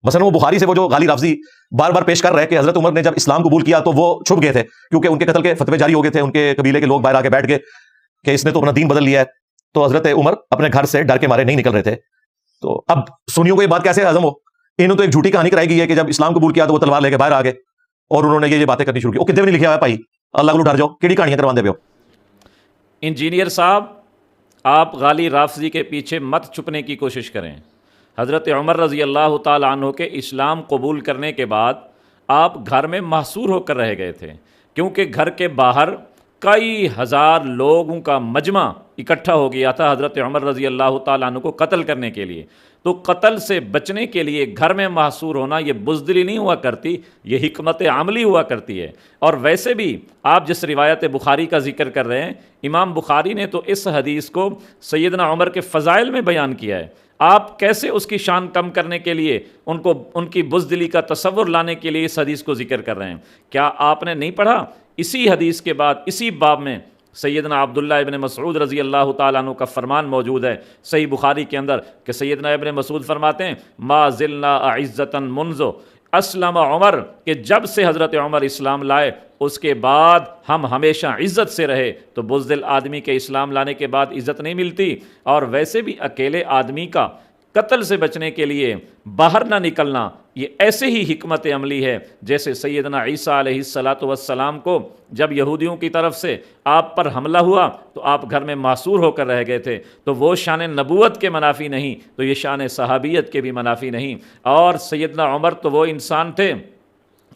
مثلا وہ بخاری سے وہ جو غالی رافضی بار بار پیش کر رہے کہ حضرت عمر نے جب اسلام قبول کیا تو وہ چھپ گئے تھے کیونکہ ان کے قتل کے فتوے جاری ہو گئے تھے، ان کے قبیلے کے لوگ باہر آ کے بیٹھ گئے کہ اس نے تو اپنا دین بدل لیا ہے، تو حضرت عمر اپنے گھر سے ڈر کے مارے نہیں نکل رہے تھے۔ تو اب سنیوں کو یہ بات کیسے ہضم ہو؟ انہوں تو ایک جھوٹی کہانی کرائی گئی ہے کہ جب اسلام قبول کیا تو وہ تلوار لے کے باہر آ گئے اور انہوں نے یہ باتیں کرنی شروع کی۔ وہ کتنے بھی نہیں لکھا ہوا ہے بھائی، اللہ کو ڈر جاؤ، کیڑی کہانیاں کرواندے پے ہو؟ انجینئر صاحب، آپ غالی رافضی کے پیچھے مت چھپنے کی کوشش کریں۔ حضرت عمر رضی اللہ تعالیٰ عنہ کے اسلام قبول کرنے کے بعد آپ گھر میں محصور ہو کر رہ گئے تھے، کیونکہ گھر کے باہر کئی ہزار لوگوں کا مجمع اکٹھا ہو گیا تھا حضرت عمر رضی اللہ تعالیٰ عنہ کو قتل کرنے کے لیے۔ تو قتل سے بچنے کے لیے گھر میں محصور ہونا یہ بزدلی نہیں ہوا کرتی، یہ حکمت عملی ہوا کرتی ہے۔ اور ویسے بھی آپ جس روایت بخاری کا ذکر کر رہے ہیں، امام بخاری نے تو اس حدیث کو سیدنا عمر کے فضائل میں بیان کیا ہے۔ آپ کیسے اس کی شان کم کرنے کے لیے، ان کی بزدلی کا تصور لانے کے لیے اس حدیث کو ذکر کر رہے ہیں؟ کیا آپ نے نہیں پڑھا اسی حدیث کے بعد اسی باب میں سیدنا عبداللہ ابن مسعود رضی اللہ تعالیٰ عنہ کا فرمان موجود ہے صحیح بخاری کے اندر کہ سیدنا ابن مسعود فرماتے ہیں ما زلنا اعزتا منذ اسلم عمر، کہ جب سے حضرت عمر اسلام لائے اس کے بعد ہم ہمیشہ عزت سے رہے۔ تو بزدل آدمی کے اسلام لانے کے بعد عزت نہیں ملتی۔ اور ویسے بھی اکیلے آدمی کا قتل سے بچنے کے لیے باہر نہ نکلنا یہ ایسے ہی حکمت عملی ہے جیسے سیدنا عیسیٰ علیہ السلام کو جب یہودیوں کی طرف سے آپ پر حملہ ہوا تو آپ گھر میں محصور ہو کر رہ گئے تھے، تو وہ شان نبوت کے منافی نہیں تو یہ شان صحابیت کے بھی منافی نہیں۔ اور سیدنا عمر تو وہ انسان تھے،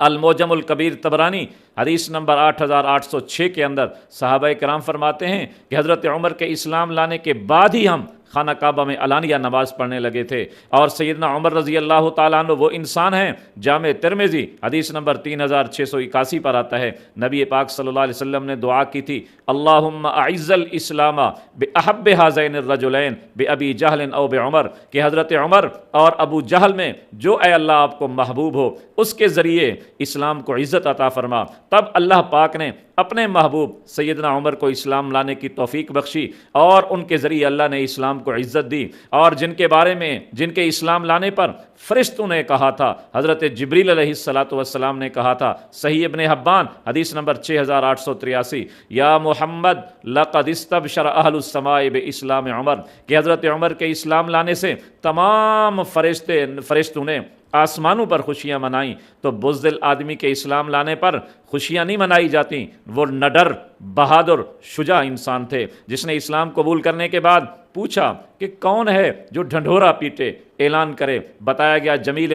المعجم الکبیر طبرانی حدیث نمبر 8806 کے اندر صحابہ کرام فرماتے ہیں کہ حضرت عمر کے اسلام لانے کے بعد ہی ہم خانہ کعبہ میں علانیہ نماز پڑھنے لگے تھے۔ اور سیدنا عمر رضی اللہ تعالیٰ عنہ وہ انسان ہیں، جامع ترمذی حدیث نمبر 3681 پر آتا ہے، نبی پاک صلی اللہ علیہ وسلم نے دعا کی تھی اللہم اعز الاسلام باحب ہذین الرجلین بابی جہل او بعمر، کہ حضرت عمر اور ابو جہل میں جو اے اللہ آپ کو محبوب ہو اس کے ذریعے اسلام کو عزت عطا فرما۔ تب اللہ پاک نے اپنے محبوب سیدنا عمر کو اسلام لانے کی توفیق بخشی اور ان کے ذریعے اللہ نے اسلام کو عزت دی۔ اور جن کے بارے میں جن کے اسلام لانے پر فرشتوں نے کہا تھا، حضرت جبریل علیہ السلام نے کہا تھا، صحیح ابن حبان حدیث نمبر 6883، یا محمد لقد استبشر اہل السماء باسلام عمر، کہ حضرت عمر کے اسلام لانے سے تمام فرشتوں نے آسمانوں پر خوشیاں منائیں۔ تو بزدل آدمی کے اسلام لانے پر خوشیاں نہیں منائی جاتی، وہ نڈر بہادر شجاع انسان تھے جس نے اسلام قبول کرنے کے بعد پوچھا کہ کون ہے جو ڈھنڈورا پیٹے، اعلان کرے، بتایا گیا جمیل